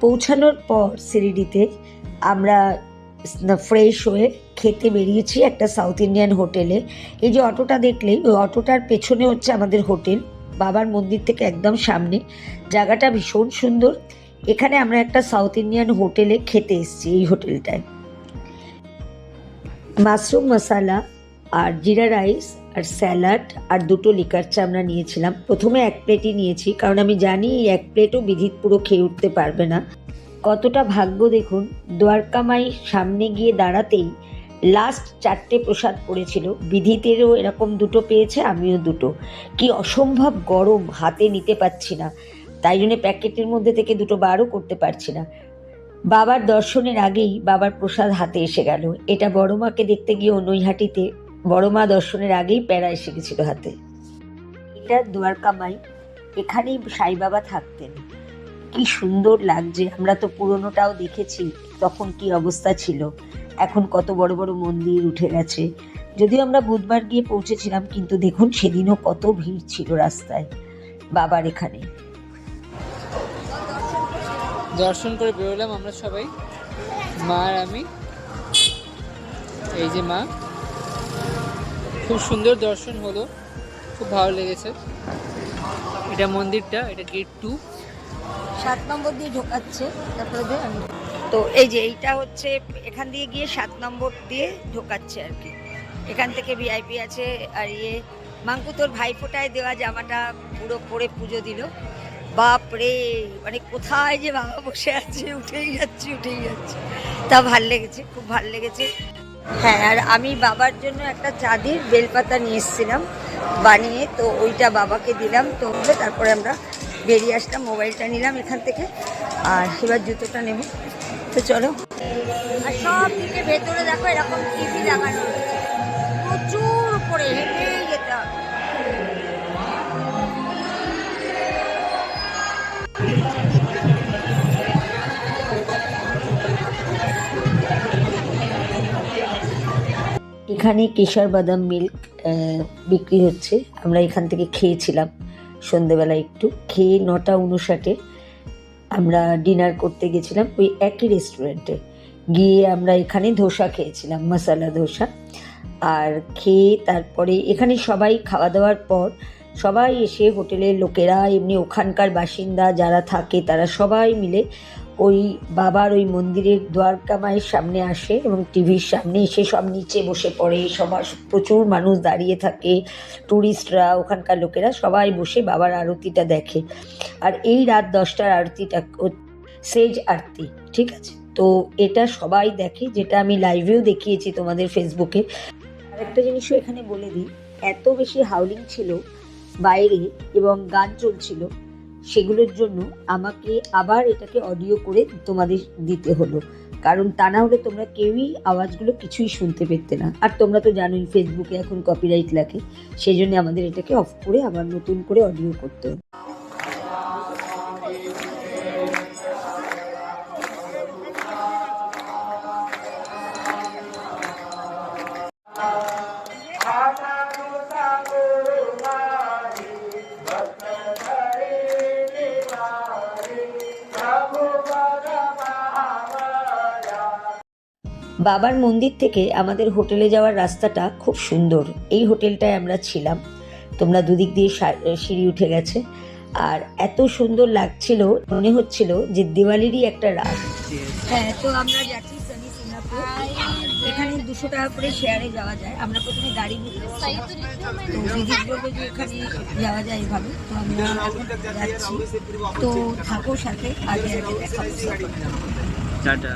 পৌঁছানোর পর শিরিডিতে আমরা ফ্রেশ হয়ে খেতে বেরিয়েছি একটা সাউথ ইন্ডিয়ান হোটেলে। এই যে অটোটা দেখলেই, ওই অটোটার পেছনে হচ্ছে আমাদের হোটেল, বাবার মন্দির থেকে একদম সামনে। জায়গাটা ভীষণ সুন্দর। এখানে আমরা একটা সাউথ ইন্ডিয়ান হোটেলে খেতে এসেছি। এই হোটেলটায় মাশরুম মশালা আর জিরা রাইস আর স্যালাড আর দুটো লিকার চা আমরা নিয়েছিলাম। প্রথমে এক প্লেটই নিয়েছি, কারণ আমি জানি এই এক প্লেটও বিধিত পুরো খেয়ে উঠতে পারবে না। কতটা ভাগ্য দেখুন, দ্বারকামাই সামনে গিয়ে দাঁড়াতেই লাস্ট 4টে প্রসাদ পড়েছিল। বিধিতেরও এরকম দুটো পেয়েছে, আমিও দুটো। কি অসম্ভব গরম, হাতে নিতে পারছি না, তাই জন্য প্যাকেটের মধ্যে থেকে দুটো বারও করতে পারছি না। বাবার দর্শনের আগেই বাবার প্রসাদ হাতে এসে গেল। এটা বড় মাকে দেখতে গিয়ে নৈহাটিতে বড় মা দর্শনের আগেই প্যারা এসে গেছিল হাতে। এটা দ্বারকামাই, এখানেই সাই বাবা থাকতেন। কি সুন্দর লাগছে। আমরা তো পুরনোটাও দেখেছি, তখন কি অবস্থা ছিল। এখন কত বড় বড় মন্দির উঠে গেছে। যদিও আমরা বুধবার গিয়ে পৌঁছেছিলাম, কিন্তু দেখুন সেদিনও কত ভিড় ছিল রাস্তায় বাবার এখানে। দর্শন করে বেরোলাম আমরা সবাই, মা আর আমি। এই যে মা, খুব সুন্দর দর্শন হলো, খুব ভালো লেগেছে। এটা মন্দিরটা, এটা গেট 2, 7 নম্বর দিয়ে ঢোকাচ্ছে। তারপরে তো এই যে এইটা হচ্ছে, এখান দিয়ে গিয়ে 7 নম্বর দিয়ে ঢোকাচ্ছে আর কি। এখান থেকে ভিআইপি আছে। আর মাঙ্কু তোর ভাইফোঁটায় দেওয়া জামাটা পুরো পরে পুজো দিল। বাপ রে, মানে কোথায় যে বাবা বসে আছে, উঠেই যাচ্ছে। তা ভাল লেগেছে, খুব ভাল লেগেছে। হ্যাঁ, আর আমি বাবার জন্য একটা চাঁদির বেলপাতা নিয়ে এসেছিলাম বানিয়ে, তো ওইটা বাবাকে দিলাম। তো তারপরে আমরা বেরিয়ে আসলাম, মোবাইলটা নিলাম এখান থেকে, আর এবার জুতোটা নেব। তো চলো। আর সব দিকে ভেতরে দেখো এরকম টিভি লাগানো হচ্ছে, প্রচুর উপরে হেঁটেই যেতে হবে। এখানে কেশর বাদাম মিল্ক বিক্রি হচ্ছে। আমরা এখান থেকে খেয়েছিলাম সন্ধেবেলা, একটু খেয়ে 9:59 আমরা ডিনার করতে গেছিলাম ওই একই রেস্টুরেন্টে। গিয়ে আমরা এখানে ধোসা খেয়েছিলাম, মশালা ধোসা। আর খেয়ে তারপরে এখানে সবাই খাওয়া দাওয়ার পর সবাই এসে, হোটেলের লোকেরা, এমনি ওখানকার বাসিন্দা যারা থাকে, তারা সবাই মিলে ওই বাবার ওই মন্দিরের দ্বারকামায়ের সামনে আসে এবং টিভির সামনে এসে সব নিচে বসে পড়ে। সবার প্রচুর মানুষ দাঁড়িয়ে থাকে, ট্যুরিস্টরা, ওখানকার লোকেরা সবাই বসে বাবার আরতিটা দেখে। আর এই রাত 10টার আরতিটা সেজ আরতি, ঠিক আছে? তো এটা সবাই দেখে, যেটা আমি লাইভেও দেখিয়েছি তোমাদের ফেসবুকে। আরেকটা জিনিসও এখানে বলে দিই, এত বেশি হাউলিং ছিল বাইরে এবং গান চলছিল, সেগুলোর জন্য আমাকে আবার এটাকে অডিও করে তোমাদের দিতে হলো, কারণ তা না হলে তোমরা কেউই আওয়াজগুলো কিছুই শুনতে পেতে না। আর তোমরা তো জানোই ফেসবুকে এখন কপিরাইট লাগে, সেই জন্য আমাদের এটাকে অফ করে আবার নতুন করে অডিও করতে হলো। বাবার মন্দির থেকে আমাদের হোটেলে যাওয়ার রাস্তাটা খুব সুন্দর। এই হোটেলটায় আমরা ছিলাম, তোমরা দুদিক দিয়ে সিঁড়ি উঠে গেছে, আর এত সুন্দর লাগছিল, মনে হচ্ছিল যে দিওয়ালিরই একটা রাত। হ্যাঁ, তো আমরা যাচ্ছি সানি সিঙ্গাপুর। এখানে 200 টাকা করে শেয়ারে যাওয়া যায়। আমরা প্রথমে গাড়ি বুক করছি, তো বিদিত বললো যে এখানে যাওয়া যায় এভাবে। তো আমরা যাচ্ছি, তো থাকো সাথে, আগে দেখাবো। টাটা।